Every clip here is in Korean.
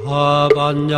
반야바라밀다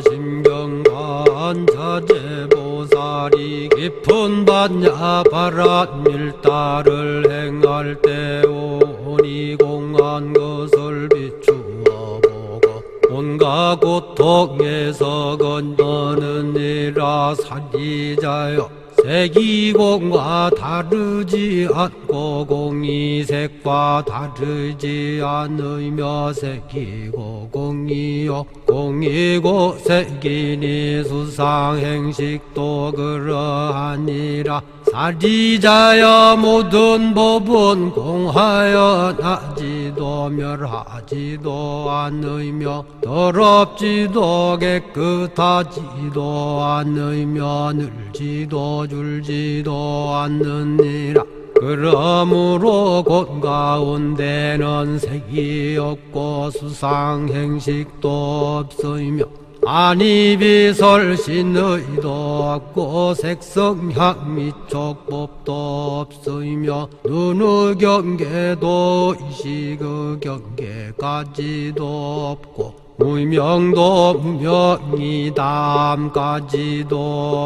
심경반자재보살이 깊은 반야바라밀다를 행할 때 오니 공한 것을 비추어 보고 온갖 고통에서 건너느니라. 사리자여, 색이공과 다르지 않고 공이색과 다르지 않으며 색이고 공이요 공이고 색이니 수상행식도 그러하니라. 사리자여, 모든 법은 공하여 나지도 멸하지도 않으며 더럽지도 깨끗하지도 않으며 늘지도 줄지도 않느니라. 그러므로 곳 가운데는 색이 없고 수상행식도 없으며 안이비설신의도 없고 색성향미촉법도 없으며 눈의 경계도 의식의 경계까지도 없고 무명도 무명이 다함까지도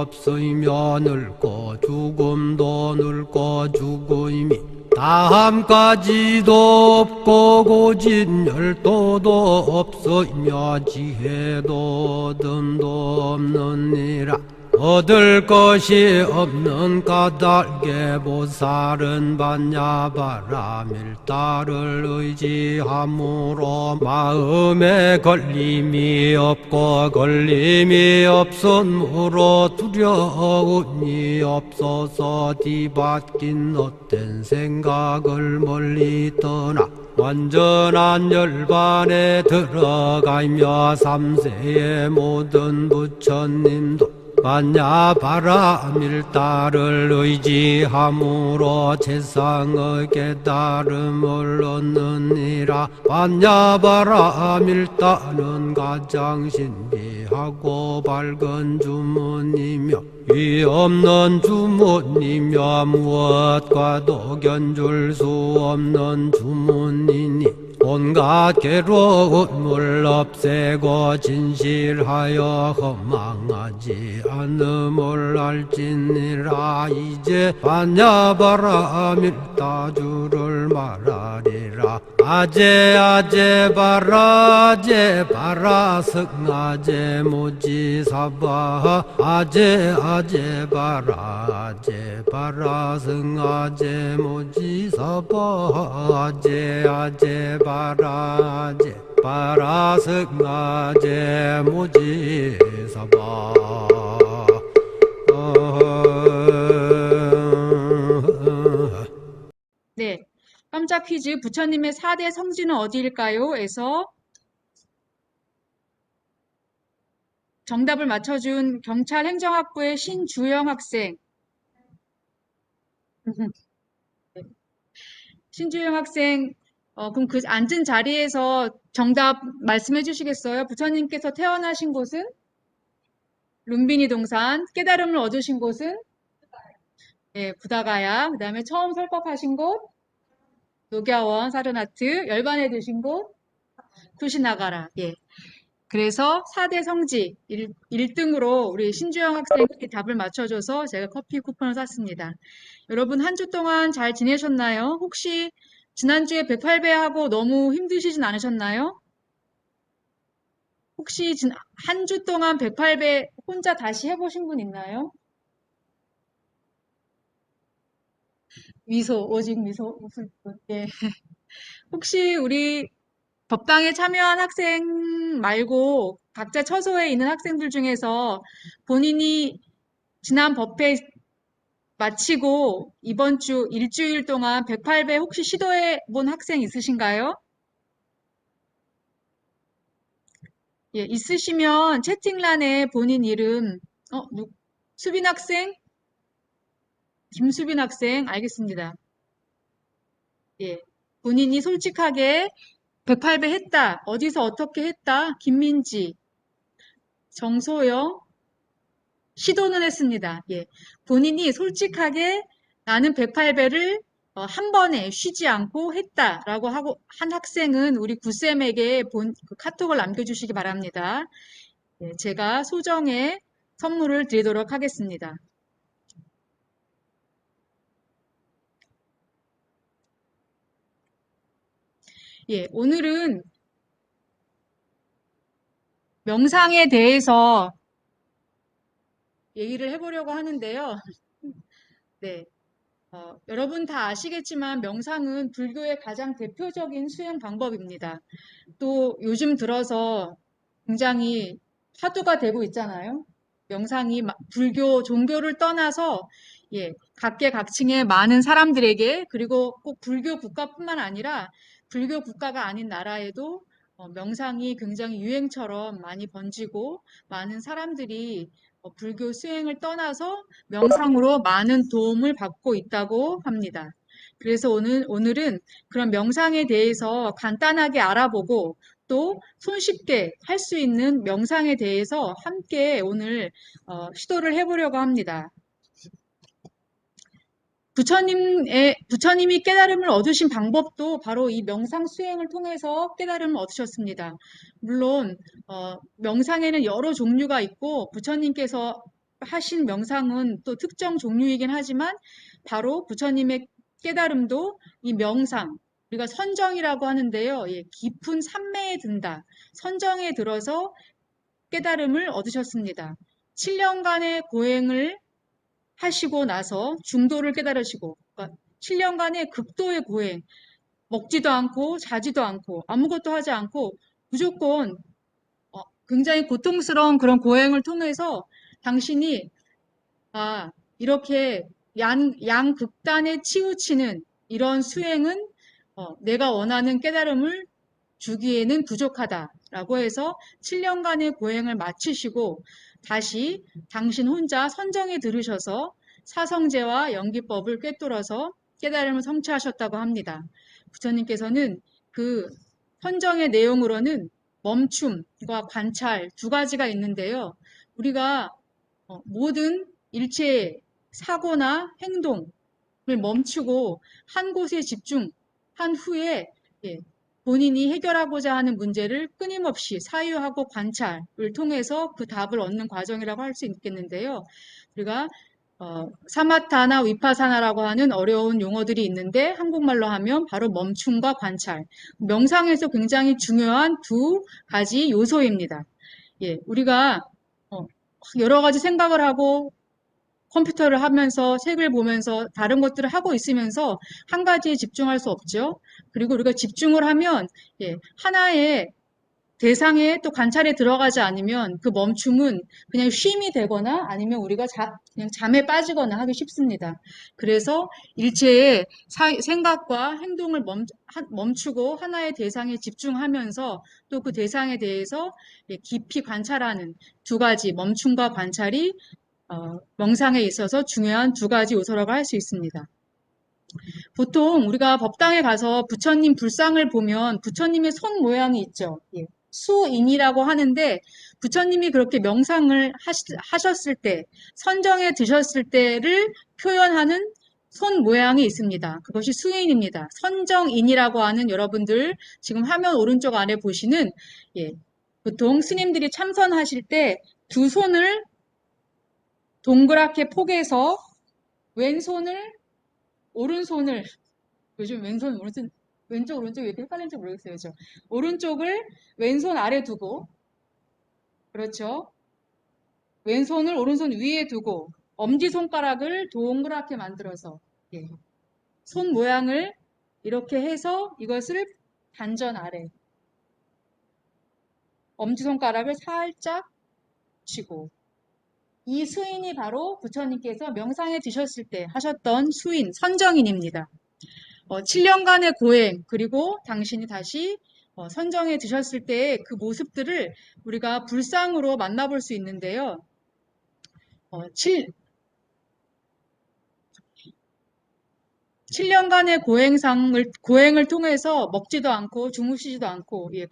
없으며 늙고 죽음도 늙고 죽음이 다함까지도 없고 고진열도도 없으며 지혜도 듬도 없느니라. 얻을 것이 없는 까닭에 보살은 반야바라밀다를 의지함으로 마음에 걸림이 없고 걸림이 없으므로 두려움이 없어서 뒤바뀐 헛된 생각을 멀리 떠나 완전한 열반에 들어가며 삼세의 모든 부처님도 반야바라밀다를 의지함으로 세상의 깨달음을 얻느니라. 반야바라밀다는 가장 신비하고 밝은 주문이며 위없는 주문이며 무엇과도 견줄 수 없는 주문이니 온갖 괴로움을 없애고 진실하여 허망하지 않음을 알지니라. 이제 반야바라밀다주를 말하리라. 아제 아제 바라 아제 바라 승아제 모지사바 아제 아제 바라 아제 바라 승아제 모지사바 아제 아제 바라 아제 바라 승아제 모지사바. 네, 깜짝 퀴즈. 부처님의 4대 성지는 어디일까요? 에서 정답을 맞춰준 경찰행정학부의 신주영 학생. 신주영 학생, 그럼 그 앉은 자리에서 정답 말씀해 주시겠어요? 부처님께서 태어나신 곳은? 룸비니 동산. 깨달음을 얻으신 곳은? 예, 부다가야. 그 다음에 처음 설법하신 곳? 녹야원, 사르나트. 열반에 드신 곳? 쿠시나가라. 예. 그래서 4대 성지 1등으로 우리 신주영 학생이 답을 맞춰줘서 제가 커피 쿠폰을 샀습니다. 여러분 한 주 동안 잘 지내셨나요? 혹시 지난주에 108배 하고 너무 힘드시진 않으셨나요? 혹시 한 주 동안 108배 혼자 다시 해보신 분 있나요? 미소, 오직 미소 웃을 분. 예. 혹시 우리 법당에 참여한 학생 말고 각자 처소에 있는 학생들 중에서 본인이 지난 법회 마치고 이번 주 일주일 동안 108배 혹시 시도해 본 학생 있으신가요? 예, 있으시면 채팅란에 본인 이름, 수빈 학생? 김수빈 학생, 알겠습니다. 예, 본인이 솔직하게 108배 했다. 어디서 어떻게 했다. 김민지, 정소영, 시도는 했습니다. 예, 본인이 솔직하게 나는 108배를 한 번에 쉬지 않고 했다라고 하고 한 학생은 우리 구쌤에게 그 카톡을 남겨주시기 바랍니다. 네, 제가 소정의 선물을 드리도록 하겠습니다. 예, 오늘은 명상에 대해서 얘기를 해보려고 하는데요. 네, 여러분 다 아시겠지만 명상은 불교의 가장 대표적인 수행 방법입니다. 또 요즘 들어서 굉장히 화두가 되고 있잖아요. 명상이 불교 종교를 떠나서 예, 각계각층의 많은 사람들에게 그리고 꼭 불교 국가뿐만 아니라 불교 국가가 아닌 나라에도 명상이 굉장히 유행처럼 많이 번지고 많은 사람들이 불교 수행을 떠나서 명상으로 많은 도움을 받고 있다고 합니다. 그래서 오늘은 그런 명상에 대해서 간단하게 알아보고 또 손쉽게 할 수 있는 명상에 대해서 함께 오늘 시도를 해보려고 합니다. 부처님이 깨달음을 얻으신 방법도 바로 이 명상 수행을 통해서 깨달음을 얻으셨습니다. 물론 명상에는 여러 종류가 있고 부처님께서 하신 명상은 또 특정 종류이긴 하지만 바로 부처님의 깨달음도 이 명상, 우리가 선정이라고 하는데요. 예, 깊은 산매에 든다. 선정에 들어서 깨달음을 얻으셨습니다. 7년간의 고행을 하시고 나서 중도를 깨달으시고, 그러니까 7년간의 극도의 고행, 먹지도 않고 자지도 않고 아무것도 하지 않고 무조건 굉장히 고통스러운 그런 고행을 통해서 당신이 이렇게 양극단에 치우치는 이런 수행은 내가 원하는 깨달음을 주기에는 부족하다라고 해서 7년간의 고행을 마치시고 다시 당신 혼자 선정에 들으셔서 사성제와 연기법을 꿰뚫어서 깨달음을 성취하셨다고 합니다. 부처님께서는 그 선정의 내용으로는 멈춤과 관찰 두 가지가 있는데요. 우리가 모든 일체의 사고나 행동을 멈추고 한 곳에 집중한 후에 예, 본인이 해결하고자 하는 문제를 끊임없이 사유하고 관찰을 통해서 그 답을 얻는 과정이라고 할 수 있겠는데요. 우리가 사마타나 위파사나라고 하는 어려운 용어들이 있는데 한국말로 하면 바로 멈춤과 관찰, 명상에서 굉장히 중요한 두 가지 요소입니다. 예, 우리가 여러 가지 생각을 하고 컴퓨터를 하면서 책을 보면서 다른 것들을 하고 있으면서 한 가지에 집중할 수 없죠. 그리고 우리가 집중을 하면 예, 하나의 대상에 또 관찰에 들어가지 않으면 그 멈춤은 그냥 쉼이 되거나 아니면 우리가 그냥 잠에 빠지거나 하기 쉽습니다. 그래서 일체의 생각과 행동을 멈추고 하나의 대상에 집중하면서 또 그 대상에 대해서 예, 깊이 관찰하는 두 가지 멈춤과 관찰이 명상에 있어서 중요한 두 가지 요소라고 할 수 있습니다. 보통 우리가 법당에 가서 부처님 불상을 보면 부처님의 손 모양이 있죠. 예. 수인이라고 하는데 부처님이 그렇게 명상을 하셨을 때, 선정에 드셨을 때를 표현하는 손 모양이 있습니다. 그것이 수인입니다. 선정인이라고 하는 여러분들 지금 화면 오른쪽 아래 보시는 예, 보통 스님들이 참선하실 때 두 손을 동그랗게 포개서 오른손을 요즘 왼쪽 오른쪽 왜 이렇게 헷갈리는지 모르겠어요. 그렇죠? 오른쪽을 왼손 아래 두고 그렇죠? 왼손을 오른손 위에 두고 엄지손가락을 동그랗게 만들어서 예. 손 모양을 이렇게 해서 이것을 단전 아래 엄지손가락을 살짝 쥐고 이 수인이 바로 부처님께서 명상에 드셨을 때 하셨던 수인, 선정인입니다. 7년간의 고행, 그리고 당신이 다시 선정에 드셨을 때의 그 모습들을 우리가 불상으로 만나볼 수 있는데요. 7년간의 고행을 통해서 먹지도 않고 주무시지도 않고, 예,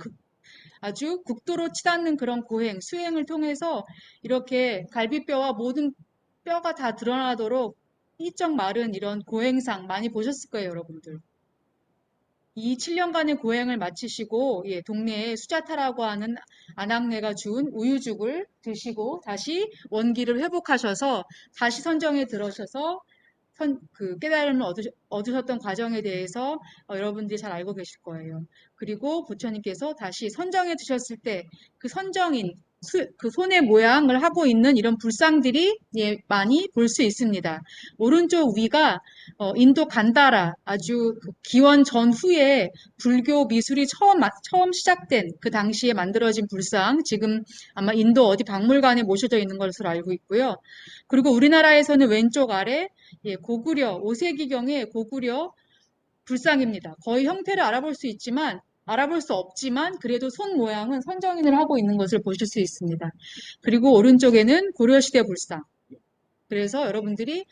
아주 극도로 치닫는 그런 수행을 통해서 이렇게 갈비뼈와 모든 뼈가 다 드러나도록 삐쩍 마른 이런 고행상 많이 보셨을 거예요, 여러분들. 이 7년간의 고행을 마치시고 동네에 수자타라고 하는 아낙네가 준 우유죽을 드시고 다시 원기를 회복하셔서 다시 선정에 들어셔서 그 깨달음을 얻으셨던 과정에 대해서 여러분들이 잘 알고 계실 거예요. 그리고 부처님께서 다시 선정해 주셨을 때 그 선정인 그 손의 모양을 하고 있는 이런 불상들이 많이 볼 수 있습니다. 오른쪽 위가 인도 간다라 아주 그 기원 전후에 불교 미술이 처음 시작된 그 당시에 만들어진 불상, 지금 아마 인도 어디 박물관에 모셔져 있는 것으로 알고 있고요. 그리고 우리나라에서는 왼쪽 아래 고구려 5세기경의 고구려 불상입니다. 거의 형태를 알아볼 수 없지만 그래도 손 모양은 선정인을 하고 있는 것을 보실 수 있습니다. 그리고 오른쪽에는 고려시대 불상. 그래서 여러분들이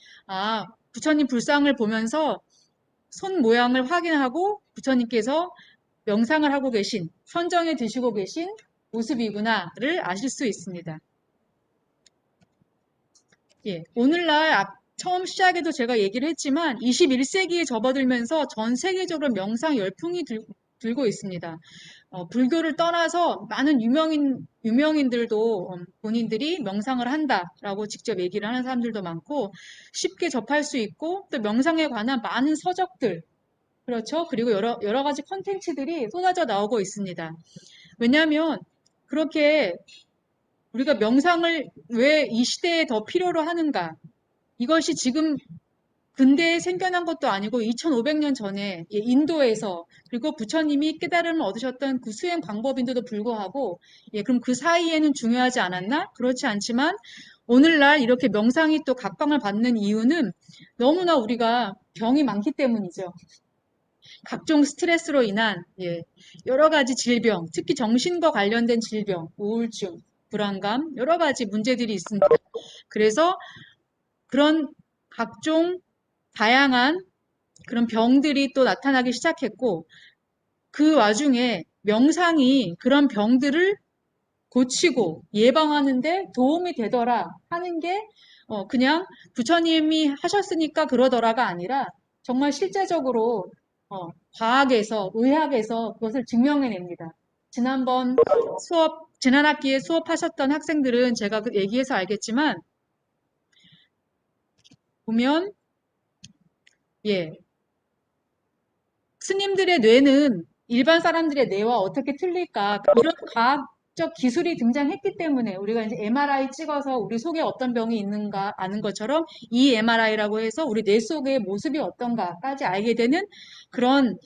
부처님 불상을 보면서 손 모양을 확인하고 부처님께서 명상을 하고 계신, 선정에 드시고 계신 모습이구나를 아실 수 있습니다. 오늘날 처음 시작에도 제가 얘기를 했지만 21세기에 접어들면서 전 세계적으로 명상 열풍이 들고 있습니다. 불교를 떠나서 많은 유명인들도 본인들이 명상을 한다라고 직접 얘기를 하는 사람들도 많고 쉽게 접할 수 있고 또 명상에 관한 많은 서적들, 그렇죠? 그리고 여러 가지 컨텐츠들이 쏟아져 나오고 있습니다. 왜냐하면 그렇게 우리가 명상을 왜 이 시대에 더 필요로 하는가? 이것이 지금 근대에 생겨난 것도 아니고 2500년 전에 인도에서 그리고 부처님이 깨달음을 얻으셨던 그 수행 방법인데도 불구하고 그럼 그 사이에는 중요하지 않았나? 그렇지 않지만 오늘날 이렇게 명상이 또 각광을 받는 이유는 너무나 우리가 병이 많기 때문이죠. 각종 스트레스로 인한 여러 가지 질병, 특히 정신과 관련된 질병, 우울증, 불안감, 여러 가지 문제들이 있습니다. 그래서 그런 각종 다양한 그런 병들이 또 나타나기 시작했고 그 와중에 명상이 그런 병들을 고치고 예방하는데 도움이 되더라 하는 게 그냥 부처님이 하셨으니까 그러더라가 아니라 정말 실제적으로 과학에서 의학에서 그것을 증명해냅니다. 지난 학기에 수업하셨던 학생들은 제가 그 얘기해서 알겠지만 보면 스님들의 뇌는 일반 사람들의 뇌와 어떻게 틀릴까? 이런 과학적 기술이 등장했기 때문에 우리가 이제 MRI 찍어서 우리 속에 어떤 병이 있는가 아는 것처럼 이 MRI라고 해서 우리 뇌 속의 모습이 어떤가까지 알게 되는 그런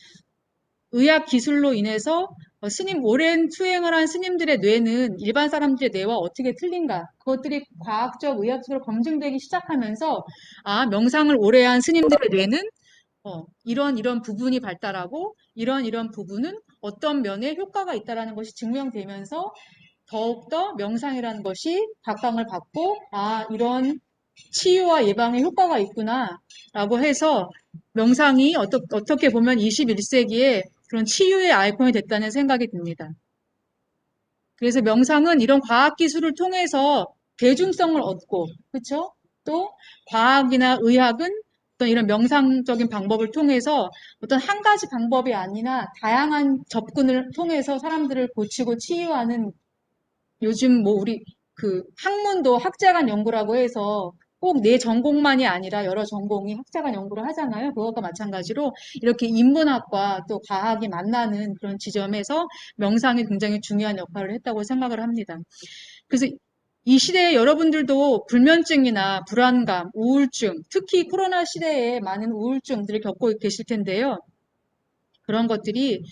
의학 기술로 인해서 오랜 수행을 한 스님들의 뇌는 일반 사람들의 뇌와 어떻게 틀린가? 그것들이 과학적, 의학적으로 검증되기 시작하면서 명상을 오래 한 스님들의 뇌는 이런 부분이 발달하고 이런 부분은 어떤 면에 효과가 있다라는 것이 증명되면서 더욱더 명상이라는 것이 각광을 받고 이런 치유와 예방에 효과가 있구나라고 해서 명상이 어떻게 보면 21세기에 그런 치유의 아이콘이 됐다는 생각이 듭니다. 그래서 명상은 이런 과학기술을 통해서 대중성을 얻고, 그렇죠? 또 과학이나 의학은 어떤 이런 명상적인 방법을 통해서 어떤 한 가지 방법이 아니라 다양한 접근을 통해서 사람들을 고치고 치유하는 요즘 뭐 우리 그 학문도 학자간 연구라고 해서 꼭 내 전공만이 아니라 여러 전공이 학자간 연구를 하잖아요. 그것과 마찬가지로 이렇게 인문학과 또 과학이 만나는 그런 지점에서 명상이 굉장히 중요한 역할을 했다고 생각을 합니다. 그래서 이 시대에 여러분들도 불면증이나 불안감, 우울증, 특히 코로나 시대에 많은 우울증들을 겪고 계실 텐데요. 그런 것들이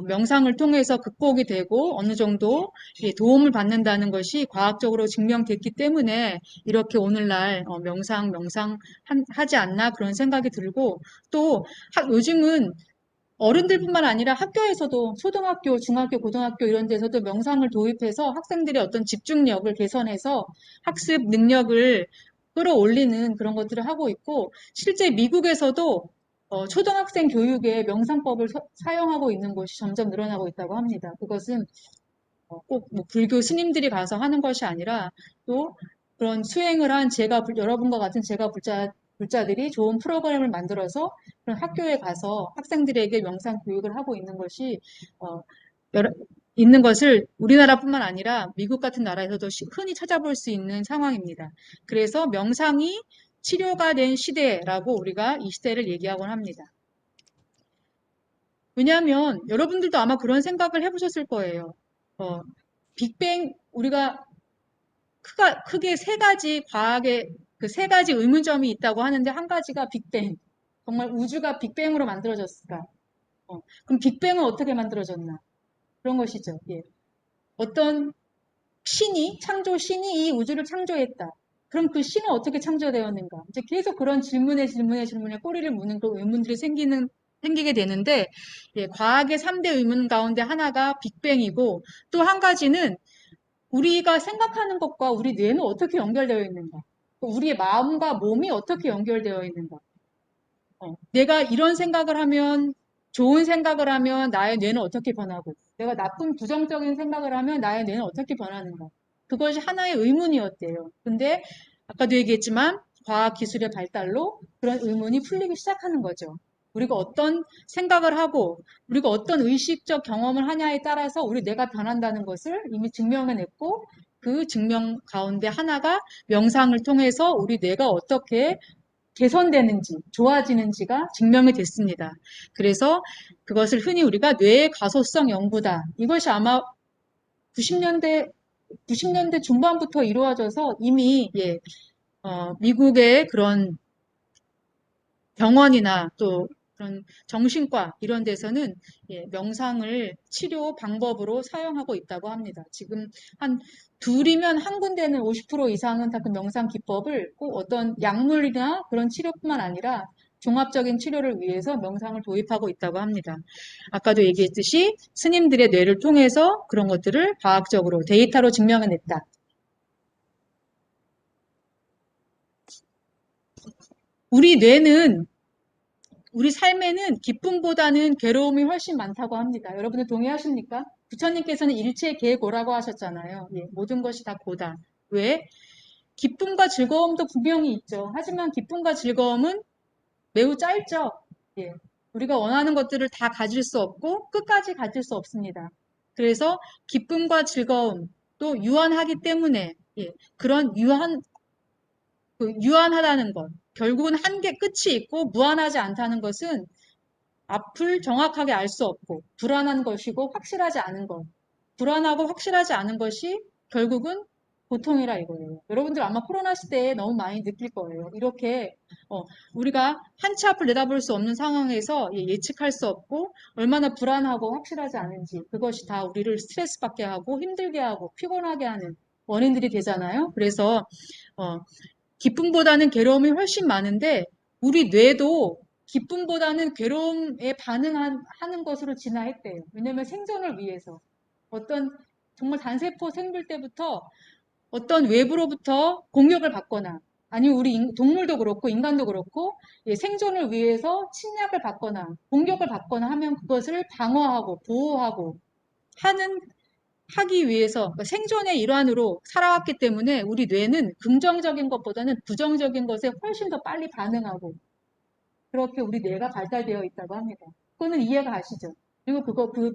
명상을 통해서 극복이 되고 어느 정도 도움을 받는다는 것이 과학적으로 증명됐기 때문에 이렇게 오늘날 명상 하지 않나 그런 생각이 들고 또 요즘은 어른들뿐만 아니라 학교에서도 초등학교, 중학교, 고등학교 이런 데서도 명상을 도입해서 학생들의 어떤 집중력을 개선해서 학습 능력을 끌어올리는 그런 것들을 하고 있고 실제 미국에서도 초등학생 교육에 명상법을 사용하고 있는 곳이 점점 늘어나고 있다고 합니다. 그것은 꼭 뭐 불교 스님들이 가서 하는 것이 아니라 또 그런 수행을 한 여러분과 같은 제가 불자들이 좋은 프로그램을 만들어서 그런 학교에 가서 학생들에게 명상 교육을 하고 있는 것이 어, 여러- 있는 것을 우리나라뿐만 아니라 미국 같은 나라에서도 흔히 찾아볼 수 있는 상황입니다. 그래서 명상이 치료가 된 시대라고 우리가 이 시대를 얘기하곤 합니다. 왜냐하면 여러분들도 아마 그런 생각을 해보셨을 거예요. 빅뱅 우리가 크게 세 가지 과학의 그 세 가지 의문점이 있다고 하는데 한 가지가 빅뱅. 정말 우주가 빅뱅으로 만들어졌을까? 그럼 빅뱅은 어떻게 만들어졌나? 그런 것이죠. 예. 어떤 창조 신이 이 우주를 창조했다. 그럼 그 신은 어떻게 창조되었는가? 이제 계속 그런 질문에 꼬리를 무는 그 의문들이 생기게 되는데, 예, 과학의 3대 의문 가운데 하나가 빅뱅이고, 또 한 가지는 우리가 생각하는 것과 우리 뇌는 어떻게 연결되어 있는가? 우리의 마음과 몸이 어떻게 연결되어 있는가? 내가 이런 생각을 하면, 좋은 생각을 하면 나의 뇌는 어떻게 변하고, 내가 나쁜 부정적인 생각을 하면 나의 뇌는 어떻게 변하는가. 그것이 하나의 의문이었대요. 근데 아까도 얘기했지만 과학 기술의 발달로 그런 의문이 풀리기 시작하는 거죠. 우리가 어떤 생각을 하고 우리가 어떤 의식적 경험을 하냐에 따라서 우리 뇌가 변한다는 것을 이미 증명해냈고 그 증명 가운데 하나가 명상을 통해서 우리 뇌가 어떻게 개선되는지, 좋아지는지가 증명이 됐습니다. 그래서 그것을 흔히 우리가 뇌의 가소성 연구다. 이것이 아마 90년대, 90년대 중반부터 이루어져서 이미, 예, 미국의 그런 병원이나 또 그런 정신과 이런 데서는 예, 명상을 치료 방법으로 사용하고 있다고 합니다. 지금 한 둘이면 한 군데는 50% 이상은 다 그 명상 기법을 꼭 어떤 약물이나 그런 치료뿐만 아니라 종합적인 치료를 위해서 명상을 도입하고 있다고 합니다. 아까도 얘기했듯이 스님들의 뇌를 통해서 그런 것들을 과학적으로 데이터로 증명해냈다. 우리 뇌는 우리 삶에는 기쁨보다는 괴로움이 훨씬 많다고 합니다. 여러분들 동의하십니까? 부처님께서는 일체 계고라고 하셨잖아요. 예, 모든 것이 다 고다. 왜? 기쁨과 즐거움도 분명히 있죠. 하지만 기쁨과 즐거움은 매우 짧죠. 예, 우리가 원하는 것들을 다 가질 수 없고 끝까지 가질 수 없습니다. 그래서 기쁨과 즐거움 또 유한하기 때문에 예, 그런 유한하다는 것, 결국은 한계 끝이 있고 무한하지 않다는 것은 앞을 정확하게 알 수 없고 불안한 것이고 확실하지 않은 것. 불안하고 확실하지 않은 것이 결국은 고통이라 이거예요. 여러분들 아마 코로나 시대에 너무 많이 느낄 거예요. 이렇게 우리가 한치 앞을 내다볼 수 없는 상황에서 예측할 수 없고 얼마나 불안하고 확실하지 않은지 그것이 다 우리를 스트레스 받게 하고 힘들게 하고 피곤하게 하는 원인들이 되잖아요. 그래서 어, 기쁨보다는 괴로움이 훨씬 많은데 우리 뇌도 기쁨보다는 괴로움에 반응하는 것으로 진화했대요. 왜냐하면 생존을 위해서 어떤 정말 단세포 생물 때부터 어떤 외부로부터 공격을 받거나 아니면 우리 동물도 그렇고 인간도 그렇고 생존을 위해서 침략을 받거나 공격을 받거나 하면 그것을 방어하고 보호하고 하는 하기 위해서 그러니까 생존의 일환으로 살아왔기 때문에 우리 뇌는 긍정적인 것보다는 부정적인 것에 훨씬 더 빨리 반응하고 그렇게 우리 뇌가 발달되어 있다고 합니다. 그거는 이해가 가시죠? 그리고 그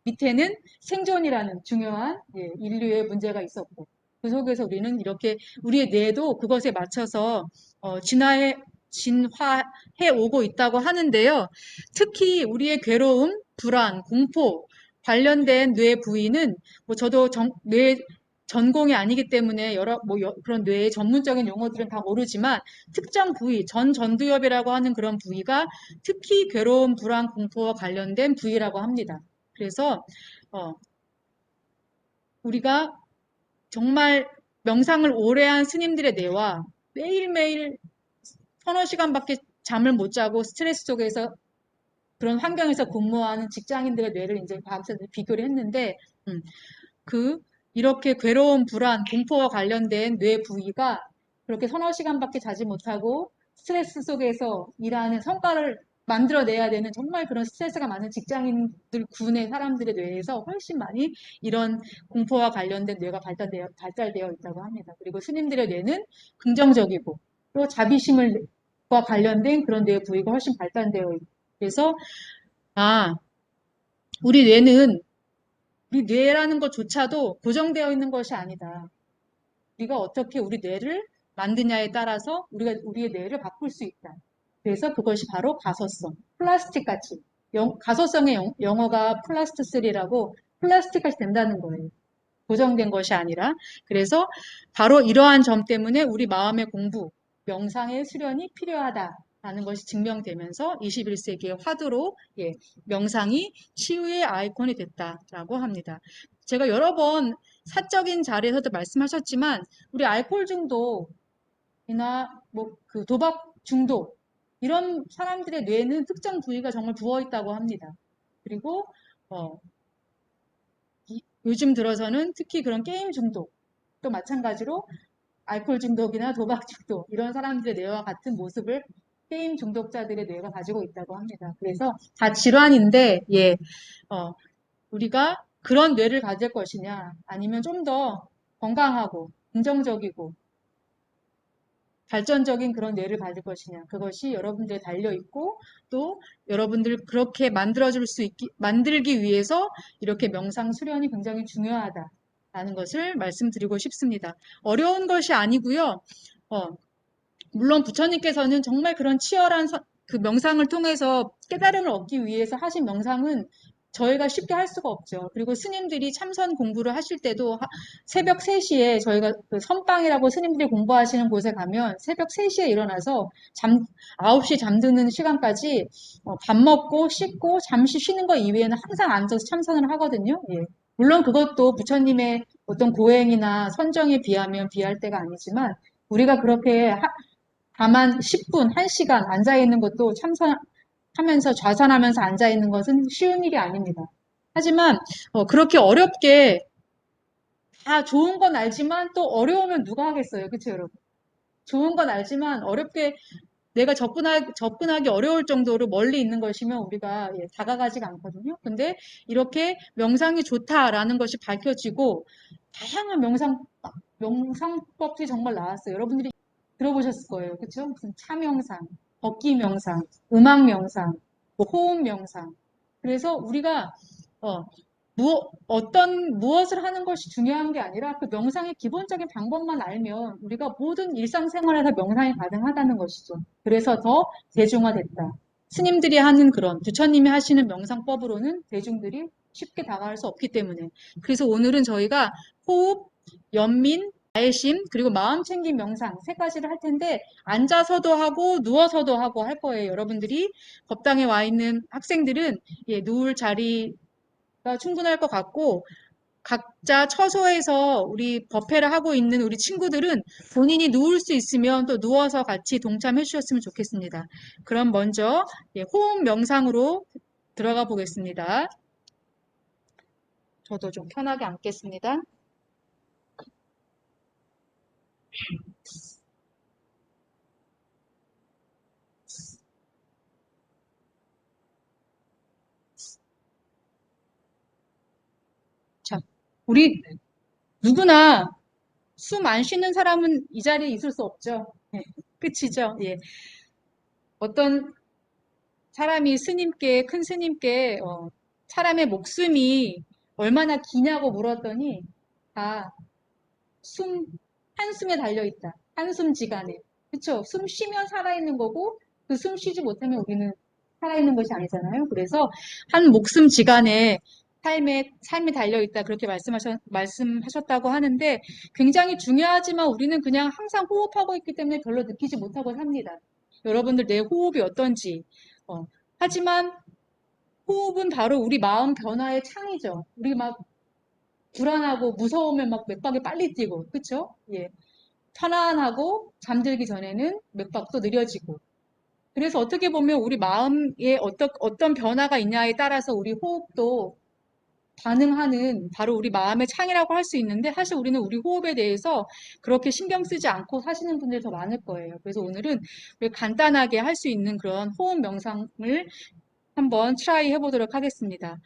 밑에는 생존이라는 중요한 인류의 문제가 있었고 그 속에서 우리는 이렇게 우리의 뇌도 그것에 맞춰서 진화해 오고 있다고 하는데요. 특히 우리의 괴로움, 불안, 공포 관련된 뇌 부위는 뭐 저도 뇌 전공이 아니기 때문에 그런 뇌의 전문적인 용어들은 다 모르지만 특정 부위, 전두엽이라고 하는 그런 부위가 특히 괴로움, 불안, 공포와 관련된 부위라고 합니다. 그래서 우리가 정말 명상을 오래 한 스님들의 뇌와 매일매일 서너 시간밖에 잠을 못 자고 스트레스 속에서 그런 환경에서 근무하는 직장인들의 뇌를 이제 과학자들이 비교를 했는데 음, 이렇게 괴로움, 불안, 공포와 관련된 뇌 부위가 그렇게 서너 시간밖에 자지 못하고 스트레스 속에서 일하는 성과를 만들어내야 되는 정말 그런 스트레스가 많은 직장인들, 군의 사람들의 뇌에서 훨씬 많이 이런 공포와 관련된 뇌가 발달되어 있다고 합니다. 그리고 스님들의 뇌는 긍정적이고 또 자비심을 관련된 그런 뇌 부위가 훨씬 발달되어 있고. 그래서, 아, 우리 뇌는, 우리 뇌라는 것조차도 고정되어 있는 것이 아니다. 우리가 어떻게 우리 뇌를 만드냐에 따라서 우리의 뇌를 바꿀 수 있다. 그래서 그것이 바로 가소성, 플라스틱 같이. 가소성의 영어가 플라스트3라고 플라스틱 같이 된다는 거예요. 고정된 것이 아니라. 그래서 바로 이러한 점 때문에 우리 마음의 공부, 명상의 수련이 필요하다라는 것이 증명되면서 21세기의 화두로 명상이 치유의 아이콘이 됐다라고 합니다. 제가 여러 번 사적인 자리에서도 말씀하셨지만 우리 알코올 중독이나 뭐 그 도박 중독 이런 사람들의 뇌는 특정 부위가 정말 부어 있다고 합니다. 그리고 요즘 들어서는 특히 그런 게임 중독 또 마찬가지로 알코올 중독이나 도박 중독 이런 사람들의 뇌와 같은 모습을 게임 중독자들의 뇌가 가지고 있다고 합니다. 그래서 다 질환인데 우리가 그런 뇌를 가질 것이냐 아니면 좀 더 건강하고 긍정적이고 발전적인 그런 뇌를 가질 것이냐 그것이 여러분들에 달려 있고 또 여러분들 그렇게 만들기 위해서 이렇게 명상 수련이 굉장히 중요하다라는 것을 말씀드리고 싶습니다. 어려운 것이 아니고요. 물론 부처님께서는 정말 그런 치열한 그 명상을 통해서 깨달음을 얻기 위해서 하신 명상은 저희가 쉽게 할 수가 없죠. 그리고 스님들이 참선 공부를 하실 때도 새벽 3시에 저희가 그 선방이라고 스님들이 공부하시는 곳에 가면 새벽 3시에 일어나서 9시 잠드는 시간까지 밥 먹고 씻고 잠시 쉬는 거 이외에는 항상 앉아서 참선을 하거든요. 예. 물론 그것도 부처님의 어떤 고행이나 선정에 비하면 비할 때가 아니지만 우리가 그렇게 다만 10분, 1시간 앉아있는 것도 참선하면서 좌선하면서 앉아있는 것은 쉬운 일이 아닙니다. 하지만 그렇게 어렵게 다 좋은 건 알지만 또 어려우면 누가 하겠어요. 그쵸 여러분? 좋은 건 알지만 어렵게 내가 접근하기 어려울 정도로 멀리 있는 것이면 우리가 다가가지가 않거든요. 근데 이렇게 명상이 좋다라는 것이 밝혀지고 다양한 명상법들이 정말 나왔어요. 여러분들이 들어보셨을 거예요. 그쵸? 무슨 차명상, 걷기 명상, 음악 명상, 뭐 호흡 명상. 그래서 우리가 무엇을 하는 것이 중요한 게 아니라 그 명상의 기본적인 방법만 알면 우리가 모든 일상생활에서 명상이 가능하다는 것이죠. 그래서 더 대중화됐다. 스님들이 하는 그런 부처님이 하시는 명상법으로는 대중들이 쉽게 다가갈 수 없기 때문에. 그래서 오늘은 저희가 호흡, 연민, 발심, 그리고 마음 챙김 명상 3가지를 할 텐데 앉아서도 하고 누워서도 하고 할 거예요. 여러분들이 법당에 와 있는 학생들은 누울 자리가 충분할 것 같고 각자 처소에서 우리 법회를 하고 있는 우리 친구들은 본인이 누울 수 있으면 또 누워서 같이 동참해 주셨으면 좋겠습니다. 그럼 먼저 호흡 명상으로 들어가 보겠습니다. 저도 좀 편하게 앉겠습니다. 자, 우리 누구나 숨 안 쉬는 사람은 이 자리에 있을 수 없죠. 끝이죠. 예. 어떤 사람이 큰 스님께 사람의 목숨이 얼마나 기냐고 물었더니 다 한숨에 달려있다. 한숨지간에. 그쵸? 숨 쉬면 살아있는 거고 그 숨 쉬지 못하면 우리는 살아있는 것이 아니잖아요. 그래서 한 목숨지간에 삶이 달려있다. 그렇게 말씀하셨다고 하는데 굉장히 중요하지만 우리는 그냥 항상 호흡하고 있기 때문에 별로 느끼지 못하고 삽니다. 여러분들 내 호흡이 어떤지. 하지만 호흡은 바로 우리 마음 변화의 창이죠. 우리 막 불안하고 무서우면 막 맥박이 빨리 뛰고, 그쵸? 예. 편안하고 잠들기 전에는 맥박도 느려지고. 그래서 어떻게 보면 우리 마음에 어떤 변화가 있냐에 따라서 우리 호흡도 반응하는 바로 우리 마음의 창이라고 할 수 있는데 사실 우리는 우리 호흡에 대해서 그렇게 신경 쓰지 않고 사시는 분들이 더 많을 거예요. 그래서 오늘은 우리 간단하게 할 수 있는 그런 호흡 명상을 한번 트라이 해보도록 하겠습니다.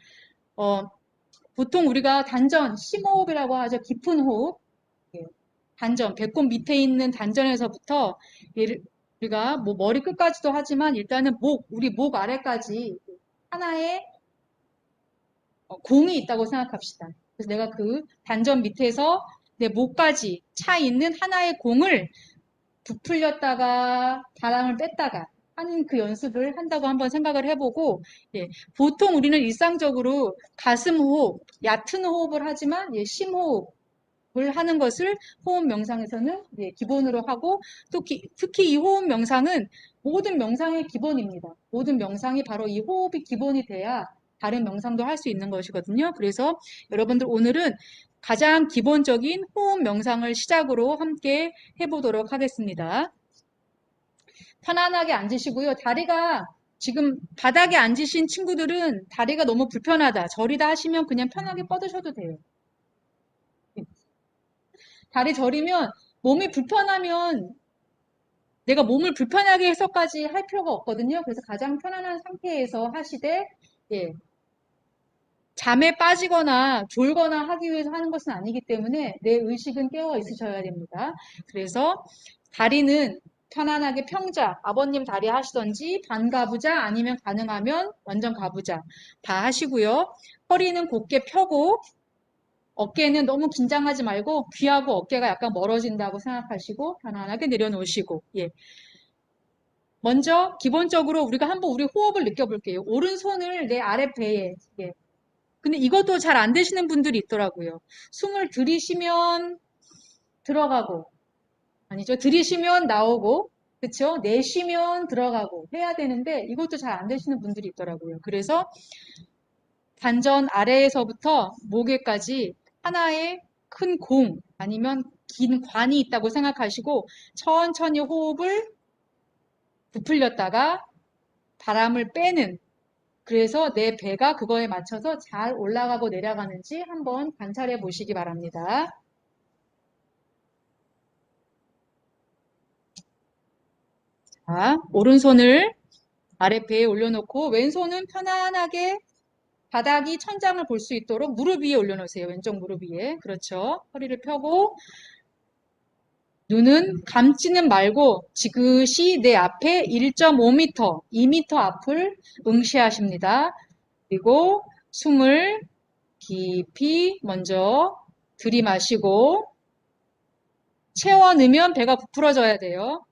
보통 우리가 단전, 심호흡이라고 하죠. 깊은 호흡. 예. 단전, 배꼽 밑에 있는 단전에서부터 우리가 뭐 머리 끝까지도 하지만 일단은 우리 목 아래까지 하나의 공이 있다고 생각합시다. 그래서 내가 그 단전 밑에서 내 목까지 차 있는 하나의 공을 부풀렸다가 바람을 뺐다가 하는 그 연습을 한다고 한번 생각을 해보고, 예, 보통 우리는 일상적으로 가슴 호흡, 얕은 호흡을 하지만 예, 심호흡을 하는 것을 호흡 명상에서는 예, 기본으로 하고, 또 특히 이 호흡 명상은 모든 명상의 기본입니다. 모든 명상이 바로 이 호흡이 기본이 돼야 다른 명상도 할 수 있는 것이거든요. 그래서 여러분들 오늘은 가장 기본적인 호흡 명상을 시작으로 함께 해보도록 하겠습니다. 편안하게 앉으시고요. 다리가 지금 바닥에 앉으신 친구들은 다리가 너무 불편하다, 저리다 하시면 그냥 편하게 뻗으셔도 돼요. 다리 저리면 몸이 불편하면 내가 몸을 불편하게 해서까지 할 필요가 없거든요. 그래서 가장 편안한 상태에서 하시되, 예, 잠에 빠지거나 졸거나 하기 위해서 하는 것은 아니기 때문에 내 의식은 깨어 있으셔야 됩니다. 그래서 다리는 편안하게 평자, 아버님 다리 하시던지 반가부자 아니면 가능하면 완전 가부자 다 하시고요. 허리는 곧게 펴고 어깨는 너무 긴장하지 말고 귀하고 어깨가 약간 멀어진다고 생각하시고 편안하게 내려놓으시고, 예. 먼저 기본적으로 우리가 한번 우리 호흡을 느껴볼게요. 오른손을 내 아랫배에, 예. 근데 이것도 잘 안 되시는 분들이 있더라고요. 숨을 들이쉬면 들어가고, 아니죠. 들이쉬면 나오고, 그쵸? 내쉬면 들어가고 해야 되는데 이것도 잘 안 되시는 분들이 있더라고요. 그래서 단전 아래에서부터 목에까지 하나의 큰 공 아니면 긴 관이 있다고 생각하시고 천천히 호흡을 부풀렸다가 바람을 빼는, 그래서 내 배가 그거에 맞춰서 잘 올라가고 내려가는지 한번 관찰해 보시기 바랍니다. 자, 오른손을 아랫배에 올려놓고 왼손은 편안하게 바닥이 천장을 볼 수 있도록 무릎 위에 올려놓으세요. 왼쪽 무릎 위에. 그렇죠. 허리를 펴고 눈은 감지는 말고 지그시 내 앞에 1.5m, 2m 앞을 응시하십니다. 그리고 숨을 깊이 먼저 들이마시고 채워 넣으면 배가 부풀어져야 돼요.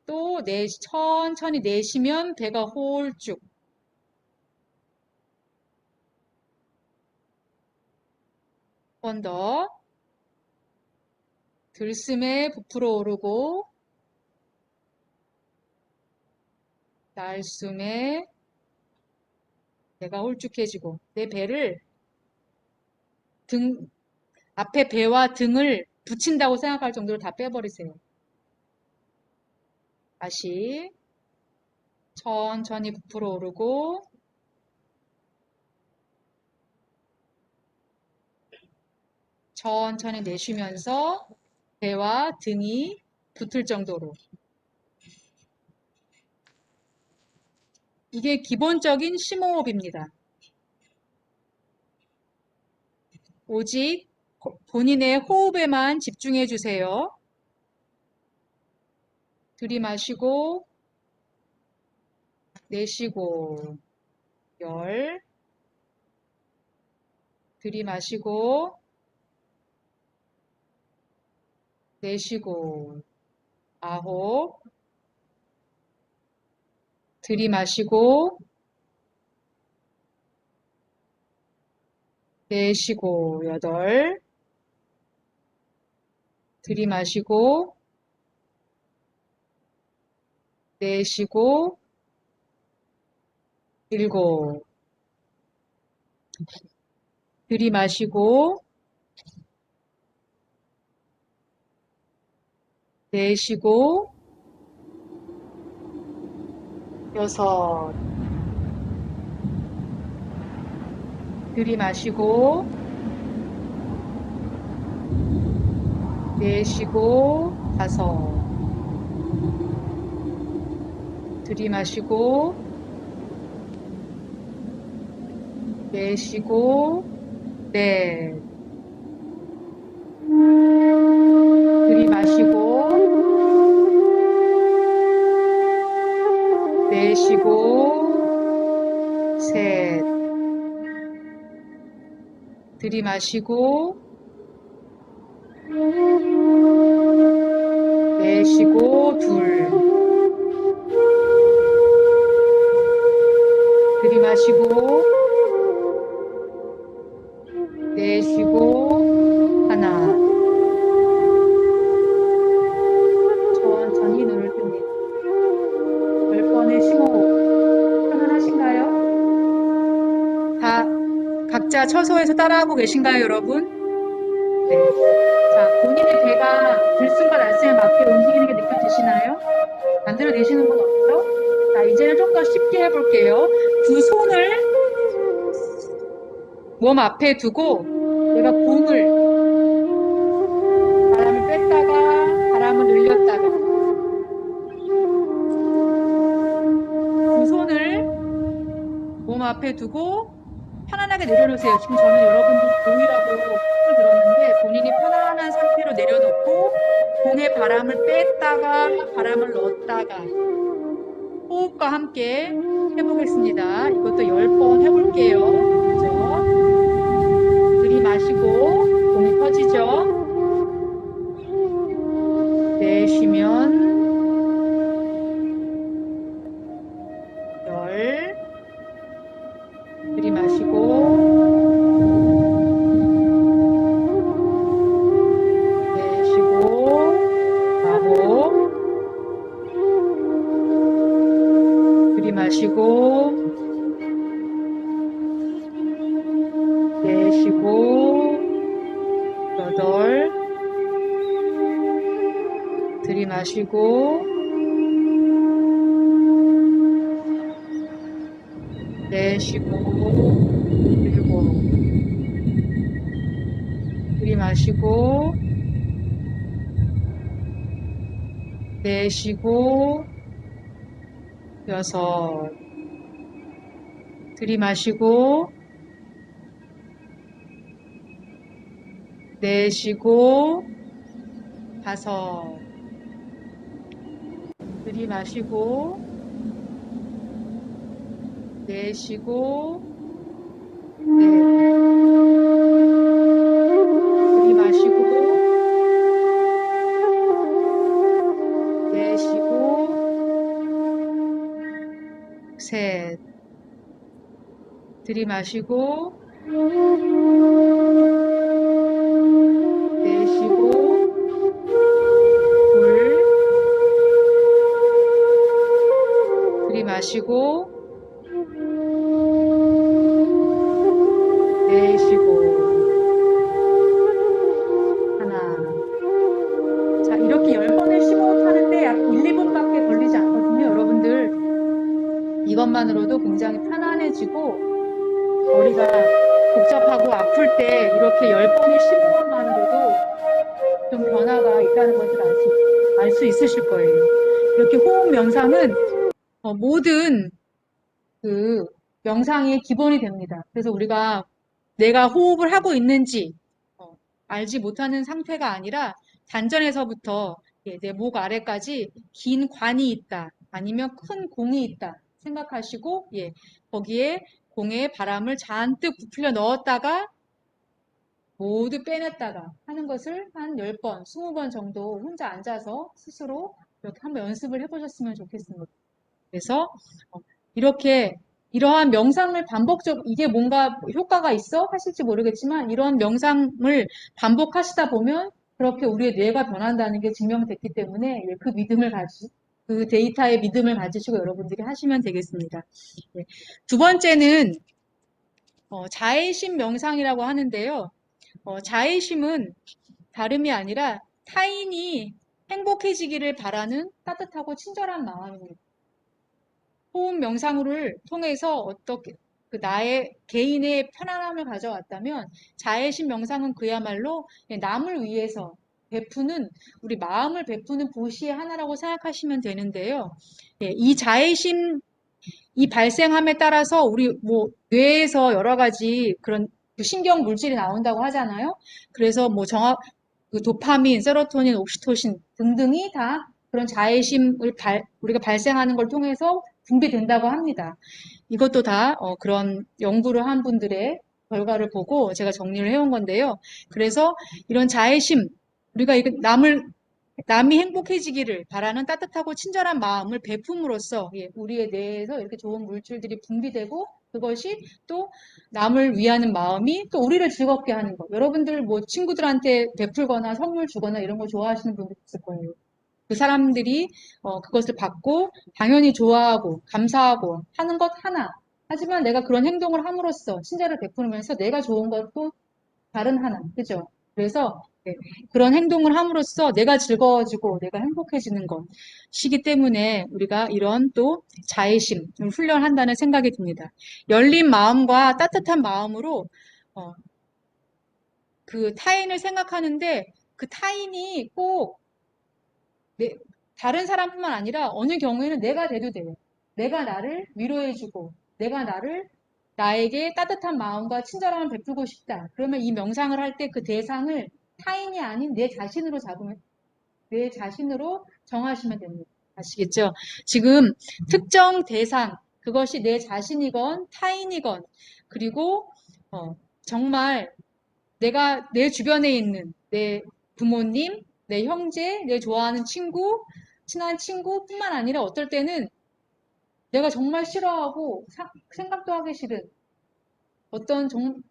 또 천천히 내쉬면 배가 홀쭉. 한 번 더. 들숨에 부풀어 오르고 날숨에 배가 홀쭉해지고 내 배를 앞에 배와 등을 붙인다고 생각할 정도로 다 빼버리세요. 다시 천천히 부풀어 오르고 천천히 내쉬면서 배와 등이 붙을 정도로. 이게 기본적인 심호흡입니다. 오직 본인의 호흡에만 집중해 주세요. 들이마시고 내쉬고 열, 들이마시고 내쉬고 아홉, 들이마시고 내쉬고 여덟, 들이마시고 내쉬고 일곱, 들이마시고 내쉬고 여섯, 들이마시고 내쉬고 다섯, 들이마시고 내쉬고 넷, 들이마시고 셋. 들이마시고, 내쉬고, 둘. 들이마시고, 내쉬고, 하나. 천천히 눈을 뜹니다. 10번의 심호흡. 편안하신가요? 다 각자 처소에서 따라하고 계신가요, 여러분? 네. 자, 본인의 배가 들숨과 날숨에 맞게 움직이는 게 느껴지시나요? 만들어내시는 분 없죠? 자, 이제는 좀 더 쉽게 해볼게요. 두 손을 몸 앞에 두고 내가 공을 바람을 뺐다가 바람을 늘렸다가 두 손을 몸 앞에 두고 편안하게 내려놓으세요. 지금 저는 여러분들 공이라고 소리를 들었는데 본인이 편안한 상태로 내려놓고 공에 바람을 뺐다가 바람을 넣었다가 호흡과 함께 해보겠습니다. 이것도 10번 해볼게요. 그죠? 들이마시고 공이 터지죠? 내쉬면 10, 들이마시고 내쉬고 9, 들이마시고 내쉬고 8, 들이마시고 내쉬고 7, 들이마시고 내쉬고 6, 들이마시고 내쉬고 5, 들이마시고 내쉬고 4, 들이마시고 내쉬고 3, 들이마시고 내쉬고 2, 들이마시고 내쉬고 1. 자, 이렇게 10번을 심호흡하는데 약 1, 2분밖에 걸리지 않거든요. 여러분들 이것만으로도 굉장히 편안해지고 머리가 복잡하고 아플 때 이렇게 10번의 심호흡만으로도 좀 변화가 있다는 것을 알 수 있으실 거예요. 이렇게 호흡 명상은 모든 그 명상의 기본이 됩니다. 그래서 우리가 내가 호흡을 하고 있는지 알지 못하는 상태가 아니라 단전에서부터 내 목 아래까지 긴 관이 있다. 아니면 큰 공이 있다. 생각하시고 거기에 공에 바람을 잔뜩 부풀려 넣었다가 모두 빼냈다가 하는 것을 한 10번, 20번 정도 혼자 앉아서 스스로 이렇게 한번 연습을 해보셨으면 좋겠습니다. 그래서 이렇게 이러한 명상을 이게 뭔가 효과가 있어? 하실지 모르겠지만 이런 명상을 반복하시다 보면 그렇게 우리의 뇌가 변한다는 게 증명됐기 때문에 그 데이터에 믿음을 가지시고 여러분들이 하시면 되겠습니다. 두 번째는 자애심 명상이라고 하는데요. 자애심은 다름이 아니라 타인이 행복해지기를 바라는 따뜻하고 친절한 마음입니다. 호흡 명상을 통해서 어떻게 나의 개인의 편안함을 가져왔다면 자애심 명상은 그야말로 남을 위해서 베푸는 우리 마음을 베푸는 보시의 하나라고 생각하시면 되는데요. 이 자애심 이 발생함에 따라서 우리 뇌에서 여러 가지 그런 신경 물질이 나온다고 하잖아요. 그래서 그 도파민, 세로토닌, 옥시토신 등등이 다 그런 자애심을 우리가 발생하는 걸 통해서 분비된다고 합니다. 이것도 다 그런 연구를 한 분들의 결과를 보고 제가 정리를 해온 건데요. 그래서 이런 자애심, 우리가 남이 행복해지기를 바라는 따뜻하고 친절한 마음을 베품으로써 우리의 뇌에서 이렇게 좋은 물질들이 분비되고 그것이 또 남을 위하는 마음이 또 우리를 즐겁게 하는 것. 여러분들 뭐 친구들한테 베풀거나 선물 주거나 이런 거 좋아하시는 분들 있을 거예요. 그 사람들이 그것을 받고 당연히 좋아하고 감사하고 하는 것 하나. 하지만 내가 그런 행동을 함으로써 친절을 베풀면서 내가 좋은 것도 다른 하나. 그죠? 그래서 그런 행동을 함으로써 내가 즐거워지고 내가 행복해지는 것이기 때문에 우리가 이런 또 자애심을 훈련한다는 생각이 듭니다. 열린 마음과 따뜻한 마음으로 어, 그 타인을 생각하는데 그 타인이 꼭 다른 사람뿐만 아니라 어느 경우에는 내가 돼도 돼요. 내가 나를 위로해주고 내가 나에게 따뜻한 마음과 친절함을 베풀고 싶다. 그러면 이 명상을 할 때 그 대상을 타인이 아닌 내 자신으로 정하시면 됩니다. 아시겠죠? 지금 특정 대상, 그것이 내 자신이건 타인이건, 그리고 정말 내가 내 주변에 있는 내 부모님, 내 형제, 내 좋아하는 친구, 친한 친구뿐만 아니라 어떨 때는 내가 정말 싫어하고 생각도 하기 싫은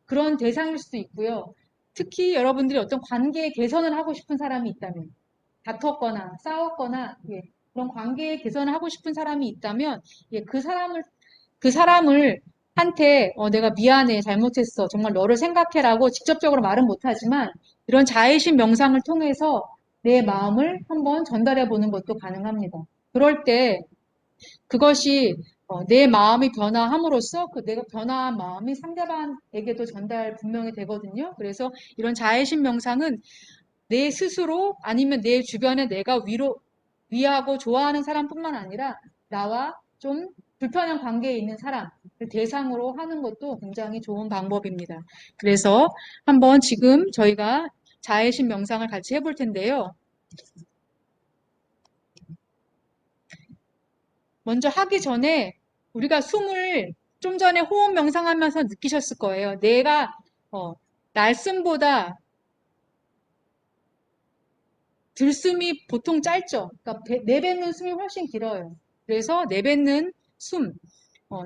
그런 대상일 수도 있고요. 특히 여러분들이 어떤 관계 개선을 하고 싶은 사람이 있다면, 다퉜거나 싸웠거나 그런 관계 개선을 하고 싶은 사람이 있다면 그 사람을 한테 내가 미안해, 잘못했어, 정말 너를 생각해라고 직접적으로 말은 못하지만 이런 자애심 명상을 통해서 내 마음을 한번 전달해 보는 것도 가능합니다. 그럴 때 그것이 내 마음이 변화함으로써 그 내가 변화한 마음이 상대방에게도 전달 분명히 되거든요. 그래서 이런 자애심 명상은 내 스스로 아니면 내 주변에 내가 위하고 좋아하는 사람뿐만 아니라 나와 좀 불편한 관계에 있는 사람을 대상으로 하는 것도 굉장히 좋은 방법입니다. 그래서 한번 지금 저희가 자애심 명상을 같이 해볼 텐데요. 먼저 하기 전에 우리가 숨을 좀 전에 호흡 명상하면서 느끼셨을 거예요. 내가 날숨보다 들숨이 보통 짧죠. 그러니까 내뱉는 숨이 훨씬 길어요. 그래서 내뱉는 숨,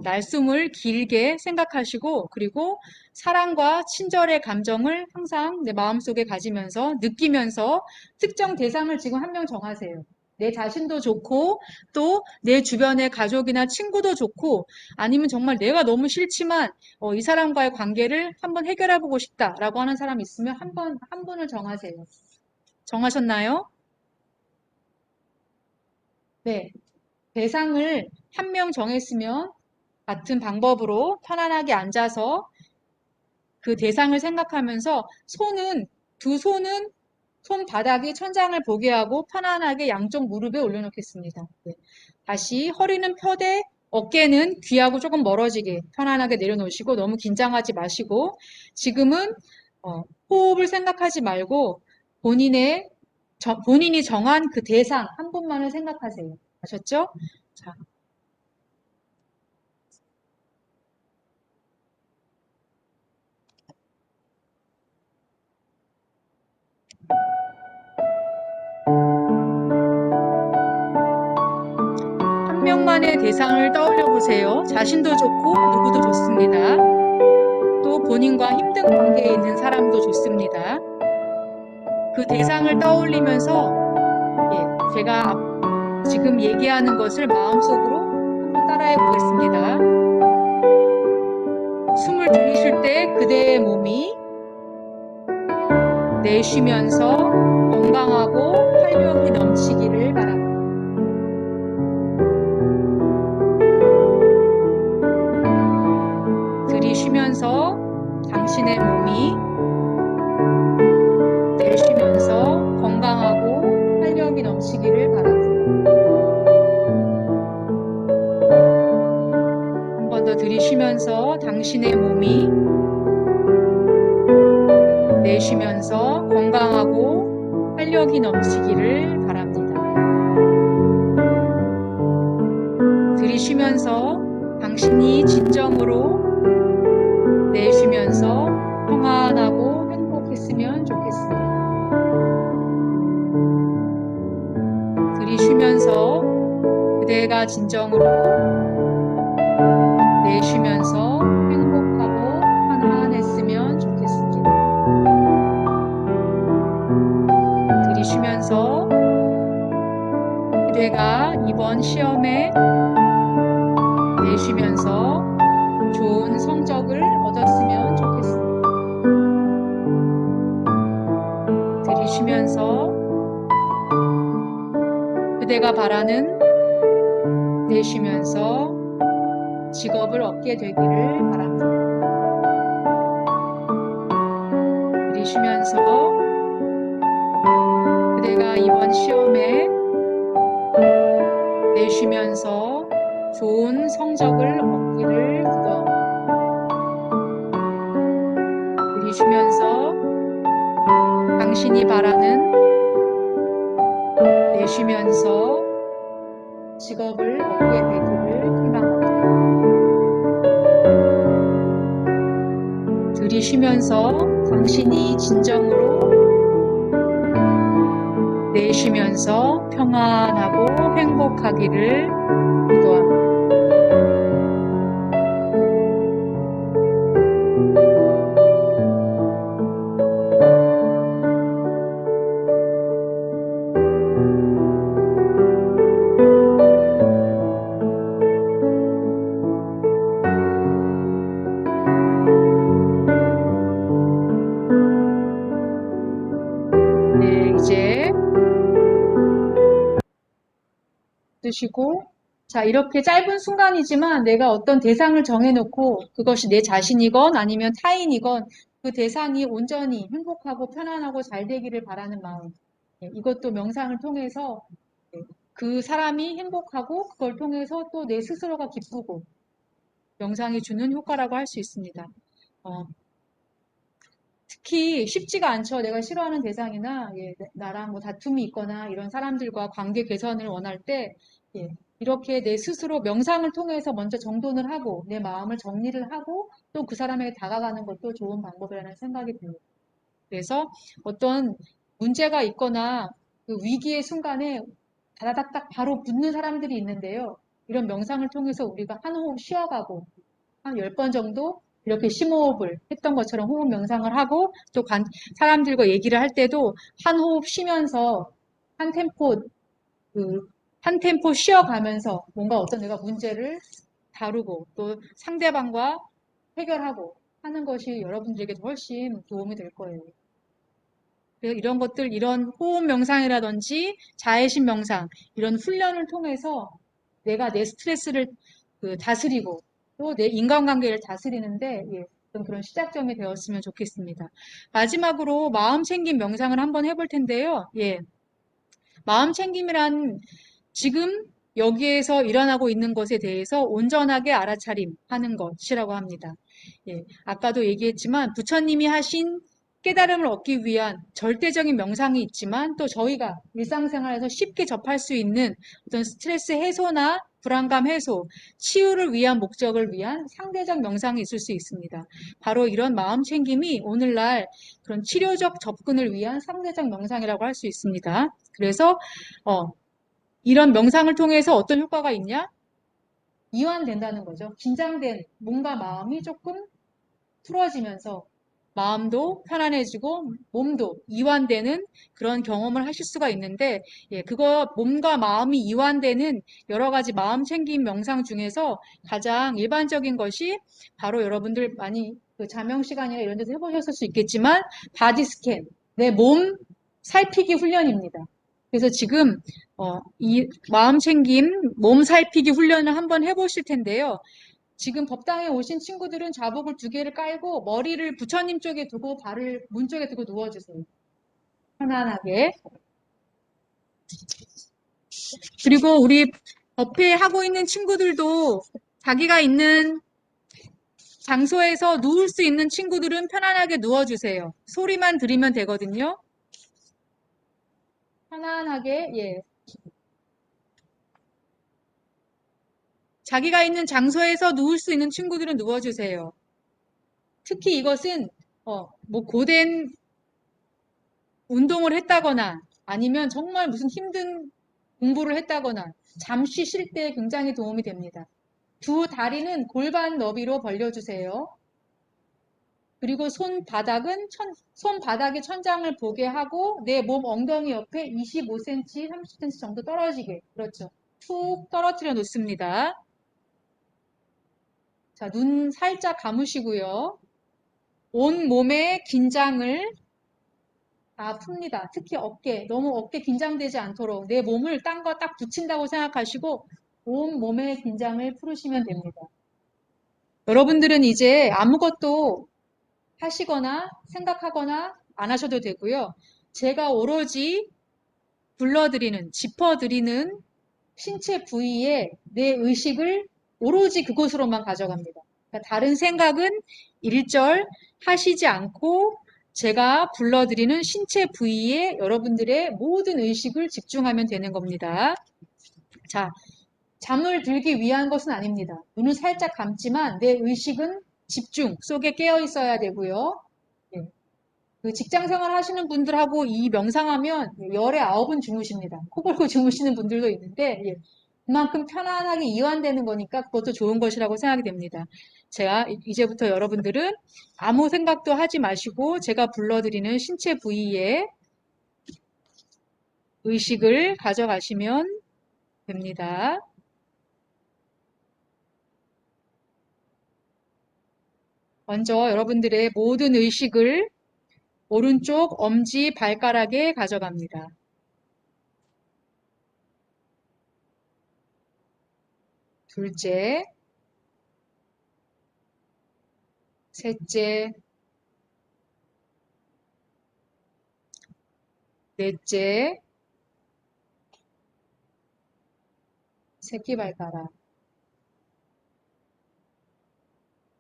날숨을 길게 생각하시고 그리고 사랑과 친절의 감정을 항상 내 마음속에 가지면서 느끼면서 특정 대상을 지금 한 명 정하세요. 내 자신도 좋고 또 내 주변의 가족이나 친구도 좋고 아니면 정말 내가 너무 싫지만 이 사람과의 관계를 한번 해결해 보고 싶다라고 하는 사람이 있으면 한 분을 정하세요. 정하셨나요? 네. 대상을 한 명 정했으면 같은 방법으로 편안하게 앉아서 그 대상을 생각하면서 두 손은 손바닥이 천장을 보게 하고 편안하게 양쪽 무릎에 올려놓겠습니다. 네. 다시 허리는 펴되 어깨는 귀하고 조금 멀어지게 편안하게 내려놓으시고 너무 긴장하지 마시고 지금은 호흡을 생각하지 말고 본인이 정한 그 대상 한 분만을 생각하세요. 아셨죠? 자, 한 명만의 대상을 떠올려 보세요. 자신도 좋고 누구도 좋습니다. 또 본인과 힘든 관계에 있는 사람도 좋습니다. 그 대상을 떠올리면서 제가 지금 얘기하는 것을 마음속으로 한번 따라해 보겠습니다. 숨을 들이쉴 때 그대의 몸이 내쉬면서 건강하고 활력이 넘치기를 바랍니다. 들이쉬면서 당신의 몸이 내쉬면서 건강하고 활력이 넘치기를 바랍니다. 한 번 더 들이쉬면서 당신의 몸이 내쉬면서 건강하고 활력이 넘치기를 바랍니다. 들이쉬면서 당신이 진정으로 내쉬면서 평안하고 행복했으면 좋겠습니다. 들이쉬면서 그대가 진정으로 내쉬면서 행복하고 편안했으면 좋겠습니다. 들이쉬면서 그대가 이번 시험에 내쉬면서 좋은 성적을 얻었으면 좋겠습니다. 들이쉬면서 그대가 바라는 내쉬면서 직업을 얻게 되기를 바랍니다. 들이쉬면서 그대가 이번 시험에 내쉬면서 좋은 성적을 얻기를 기도합니다. 들이쉬면서 당신이 바라는 내쉬면서 직업을 얻게 되기를 희망합니다. 들이쉬면서 당신이 진정으로 내쉬면서 평안하고 행복하기를 기도합니다. 네, 이제 드시고, 자, 이렇게 짧은 순간이지만 내가 어떤 대상을 정해놓고 그것이 내 자신이건 아니면 타인이건 그 대상이 온전히 행복하고 편안하고 잘 되기를 바라는 마음. 네, 이것도 명상을 통해서 그 사람이 행복하고 그걸 통해서 또 내 스스로가 기쁘고 명상이 주는 효과라고 할 수 있습니다. 특히 쉽지가 않죠. 내가 싫어하는 대상이나 나랑 뭐 다툼이 있거나 이런 사람들과 관계 개선을 원할 때 이렇게 내 스스로 명상을 통해서 먼저 정돈을 하고 내 마음을 정리를 하고 또 그 사람에게 다가가는 것도 좋은 방법이라는 생각이 듭니다. 그래서 어떤 문제가 있거나 그 위기의 순간에 다다닥닥 바로 붙는 사람들이 있는데요. 이런 명상을 통해서 우리가 한 호흡 쉬어가고 한 10번 정도 이렇게 심호흡을 했던 것처럼 호흡 명상을 하고 또 사람들과 얘기를 할 때도 한 호흡 쉬면서 한 템포 한 템포 쉬어가면서 뭔가 어떤 내가 문제를 다루고 또 상대방과 해결하고 하는 것이 여러분들에게 훨씬 도움이 될 거예요. 그래서 이런 것들, 이런 호흡 명상이라든지 자애심 명상, 이런 훈련을 통해서 내가 내 스트레스를 다스리고 또 내 인간관계를 다스리는데 어떤 그런 시작점이 되었으면 좋겠습니다. 마지막으로 마음 챙김 명상을 한번 해볼 텐데요. 마음 챙김이란 지금 여기에서 일어나고 있는 것에 대해서 온전하게 알아차림 하는 것이라고 합니다. 아까도 얘기했지만 부처님이 하신 깨달음을 얻기 위한 절대적인 명상이 있지만 또 저희가 일상생활에서 쉽게 접할 수 있는 어떤 스트레스 해소나 불안감 해소, 치유를 위한 목적을 위한 상대적 명상이 있을 수 있습니다. 바로 이런 마음 챙김이 오늘날 그런 치료적 접근을 위한 상대적 명상이라고 할 수 있습니다. 그래서 이런 명상을 통해서 어떤 효과가 있냐? 이완된다는 거죠. 긴장된 몸과 마음이 조금 풀어지면서 마음도 편안해지고 몸도 이완되는 그런 경험을 하실 수가 있는데 그거 몸과 마음이 이완되는 여러 가지 마음 챙김 명상 중에서 가장 일반적인 것이 바로 여러분들 많이 그 자명 시간이나 이런 데서 해보셨을 수 있겠지만 바디 스캔, 내 몸 살피기 훈련입니다. 그래서 지금 이 마음 챙김 몸 살피기 훈련을 한번 해보실 텐데요. 지금 법당에 오신 친구들은 자복을 2개를 깔고 머리를 부처님 쪽에 두고 발을 문 쪽에 두고 누워주세요. 편안하게. 그리고 우리 법회 하고 있는 친구들도 자기가 있는 장소에서 누울 수 있는 친구들은 편안하게 누워주세요. 소리만 들으면 되거든요. 편안하게, 자기가 있는 장소에서 누울 수 있는 친구들은 누워주세요. 특히 이것은 뭐 고된 운동을 했다거나 아니면 정말 무슨 힘든 공부를 했다거나 잠시 쉴 때 굉장히 도움이 됩니다. 두 다리는 골반 너비로 벌려주세요. 그리고 손바닥의 천장을 보게 하고 내 몸 엉덩이 옆에 25cm, 30cm 정도 떨어지게. 그렇죠. 툭 떨어뜨려 놓습니다. 자, 눈 살짝 감으시고요. 온 몸의 긴장을 다 풉니다. 특히 어깨, 너무 어깨 긴장되지 않도록 내 몸을 딴 거 딱 붙인다고 생각하시고 온 몸의 긴장을 풀으시면 됩니다. 여러분들은 이제 아무것도 하시거나 생각하거나 안 하셔도 되고요. 제가 오로지 불러드리는, 짚어드리는 신체 부위에 내 의식을 오로지 그곳으로만 가져갑니다. 그러니까 다른 생각은 일절 하시지 않고 제가 불러드리는 신체 부위에 여러분들의 모든 의식을 집중하면 되는 겁니다. 자, 잠을 들기 위한 것은 아닙니다. 눈을 살짝 감지만 내 의식은 집중 속에 깨어 있어야 되고요. 예. 그 직장 생활 하시는 분들하고 이 명상하면 열에 9은 주무십니다. 코 골고 주무시는 분들도 있는데 예. 그만큼 편안하게 이완되는 거니까 그것도 좋은 것이라고 생각이 됩니다. 제가 이제부터 여러분들은 아무 생각도 하지 마시고 제가 불러드리는 신체 부위에 의식을 가져가시면 됩니다. 먼저 여러분들의 모든 의식을 오른쪽 엄지 발가락에 가져갑니다. 둘째, 셋째, 넷째, 새끼발가락,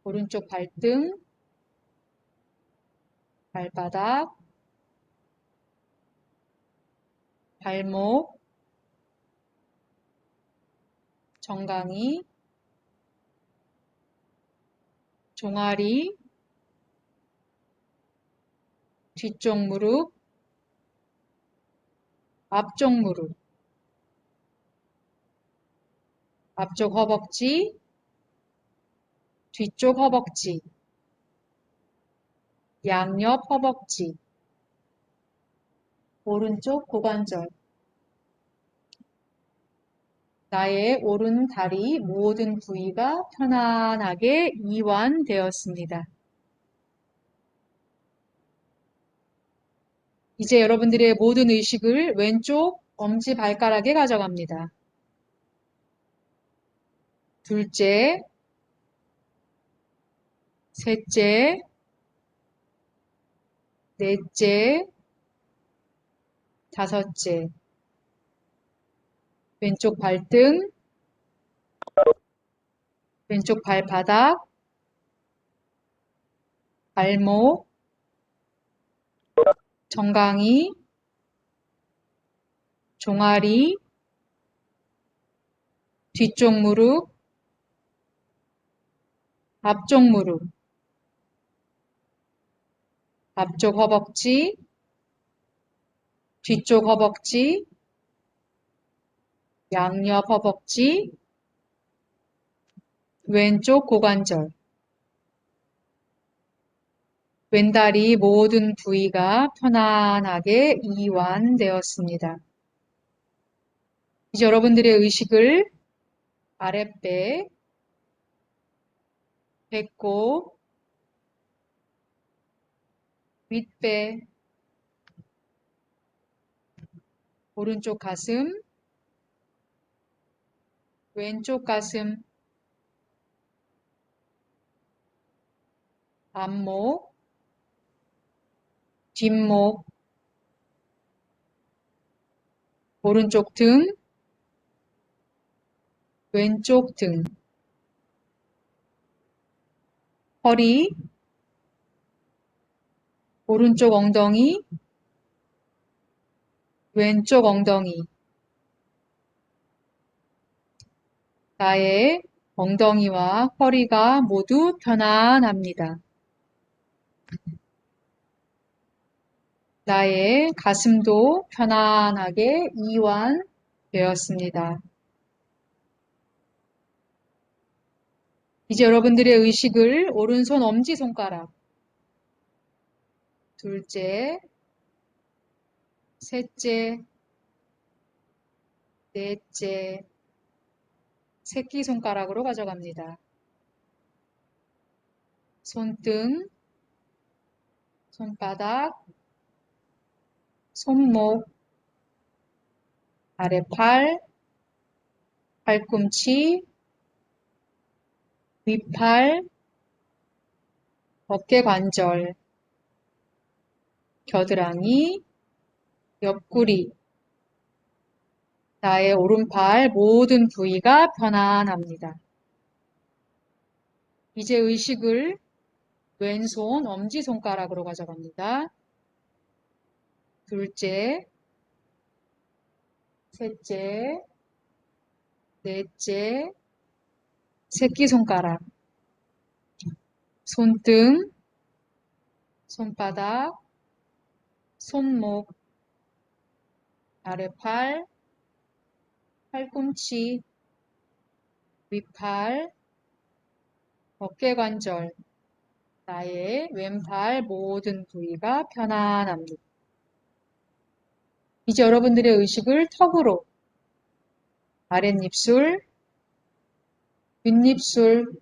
오른쪽 발등, 발바닥, 발목, 정강이, 종아리, 뒤쪽 무릎, 앞쪽 무릎, 앞쪽 허벅지, 뒤쪽 허벅지, 양옆 허벅지, 오른쪽 고관절, 나의 오른 다리 모든 부위가 편안하게 이완되었습니다. 이제 여러분들의 모든 의식을 왼쪽 엄지 발가락에 가져갑니다. 둘째, 셋째, 넷째, 다섯째, 왼쪽 발등, 왼쪽 발바닥, 발목, 정강이, 종아리, 뒤쪽 무릎, 앞쪽 무릎, 앞쪽 허벅지, 뒤쪽 허벅지, 양옆 허벅지, 왼쪽 고관절, 왼다리 모든 부위가 편안하게 이완되었습니다. 이제 여러분들의 의식을 아랫배, 배꼽, 윗배, 오른쪽 가슴, 왼쪽 가슴, 앞목, 뒷목, 오른쪽 등, 왼쪽 등, 허리, 오른쪽 엉덩이, 왼쪽 엉덩이, 나의 엉덩이와 허리가 모두 편안합니다. 나의 가슴도 편안하게 이완되었습니다. 이제 여러분들의 의식을 오른손 엄지손가락, 둘째, 셋째, 넷째, 새끼손가락으로 가져갑니다. 손등, 손바닥, 손목, 아래팔, 팔꿈치, 윗팔, 어깨관절, 겨드랑이, 옆구리, 나의 오른팔 모든 부위가 편안합니다. 이제 의식을 왼손 엄지손가락으로 가져갑니다. 둘째, 셋째, 넷째, 새끼손가락, 손등, 손바닥, 손목, 아래팔, 팔꿈치, 윗팔, 어깨관절, 나의 왼팔 모든 부위가 편안합니다. 이제 여러분들의 의식을 턱으로 아랫입술, 윗입술,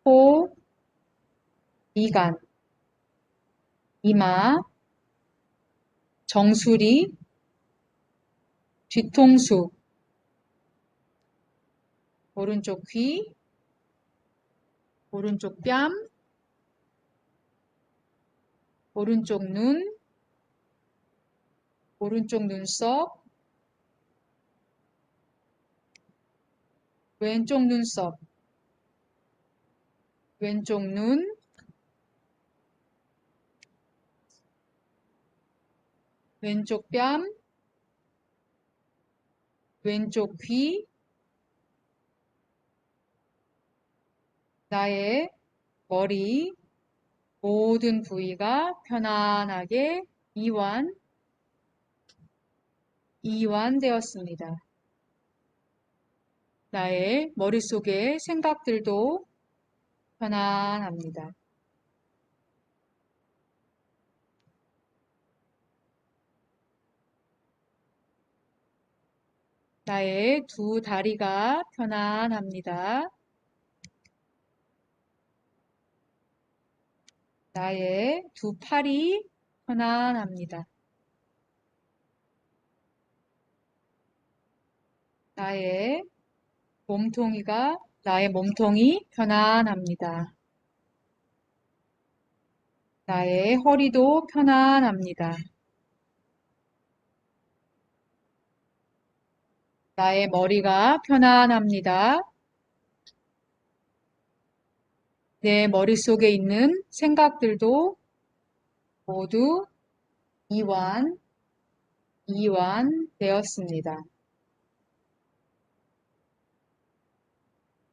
코, 미간, 이마, 정수리, 뒤통수, 오른쪽 귀, 오른쪽 뺨, 오른쪽 눈, 오른쪽 눈썹, 왼쪽 눈썹, 왼쪽 눈, 왼쪽 뺨, 왼쪽 귀, 나의 머리 모든 부위가 편안하게 이완되었습니다. 나의 머릿속의 생각들도 편안합니다. 나의 두 다리가 편안합니다. 나의 두 팔이 편안합니다. 나의 몸통이 편안합니다. 나의 허리도 편안합니다. 나의 머리가 편안합니다. 내 머릿속에 있는 생각들도 모두 이완되었습니다.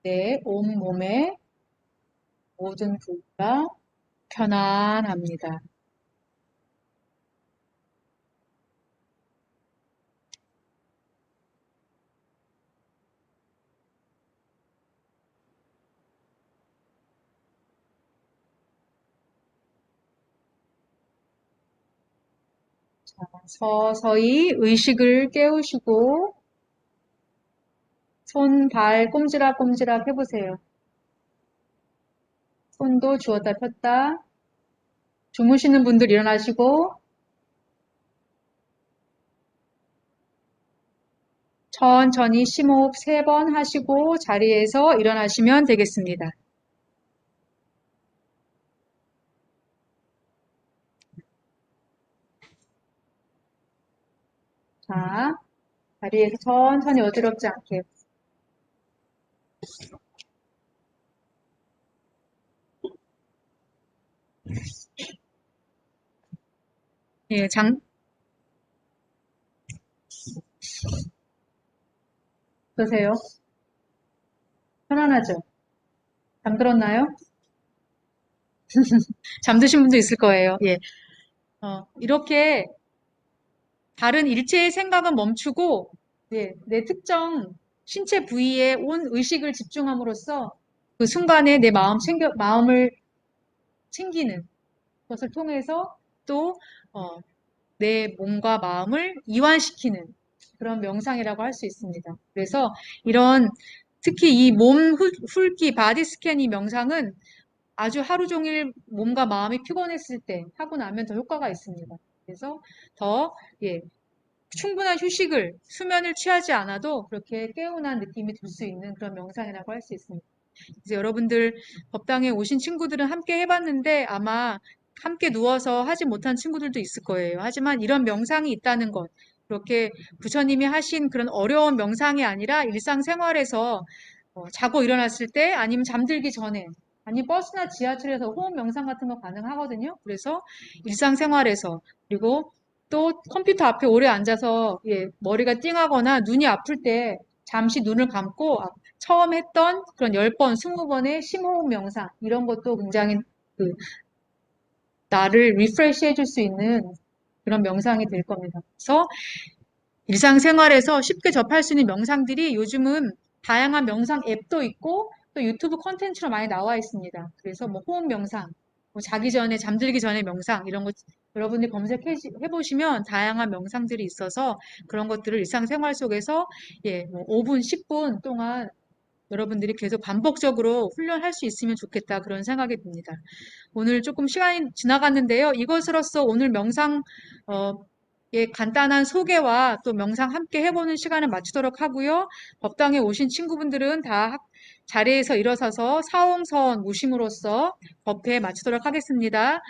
내 온몸의 모든 부위가 편안합니다. 서서히 의식을 깨우시고 손, 발 꼼지락꼼지락 해보세요. 손도 주었다 폈다. 주무시는 분들 일어나시고 천천히 심호흡 3번 하시고 자리에서 일어나시면 되겠습니다. 자, 자리에서 천천히 어지럽지 않게. 예, 어떠세요? 편안하죠? 잠들었나요? 잠드신 분도 있을 거예요. 예. 이렇게 다른 일체의 생각은 멈추고, 예, 내 특정 신체 부위에 온 의식을 집중함으로써 그 순간에 내 마음을 챙기는 것을 통해서 또, 내 몸과 마음을 이완시키는 그런 명상이라고 할 수 있습니다. 그래서 이런 특히 이 몸 훑기, 바디 스캔 이 명상은 아주 하루 종일 몸과 마음이 피곤했을 때 하고 나면 더 효과가 있습니다. 그래서 더, 예, 충분한 휴식을, 수면을 취하지 않아도 그렇게 개운한 느낌이 들 수 있는 그런 명상이라고 할 수 있습니다. 이제 여러분들 법당에 오신 친구들은 함께 해봤는데 아마 함께 누워서 하지 못한 친구들도 있을 거예요. 하지만 이런 명상이 있다는 것, 그렇게 부처님이 하신 그런 어려운 명상이 아니라 일상생활에서 자고 일어났을 때 아니면 잠들기 전에 아니면 버스나 지하철에서 호흡 명상 같은 거 가능하거든요. 그래서 일상생활에서 그리고 또 컴퓨터 앞에 오래 앉아서 예, 머리가 띵하거나 눈이 아플 때 잠시 눈을 감고 처음 했던 그런 10번, 20번의 심호흡 명상 이런 것도 굉장히 그 나를 리프레시 해줄 수 있는 그런 명상이 될 겁니다. 그래서 일상생활에서 쉽게 접할 수 있는 명상들이 요즘은 다양한 명상 앱도 있고 또 유튜브 콘텐츠로 많이 나와 있습니다. 그래서 뭐 호흡 명상, 뭐 자기 전에 잠들기 전에 명상 이런 거 여러분들이 검색해 보시면 다양한 명상들이 있어서 그런 것들을 일상생활 속에서 예, 뭐 5분, 10분 동안 여러분들이 계속 반복적으로 훈련할 수 있으면 좋겠다 그런 생각이 듭니다. 오늘 조금 시간이 지나갔는데요. 이것으로써 오늘 명상 예, 간단한 소개와 또 명상 함께 해보는 시간을 마치도록 하고요. 법당에 오신 친구분들은 다 자리에서 일어서서 사옹선 무심으로써 법회 마치도록 하겠습니다.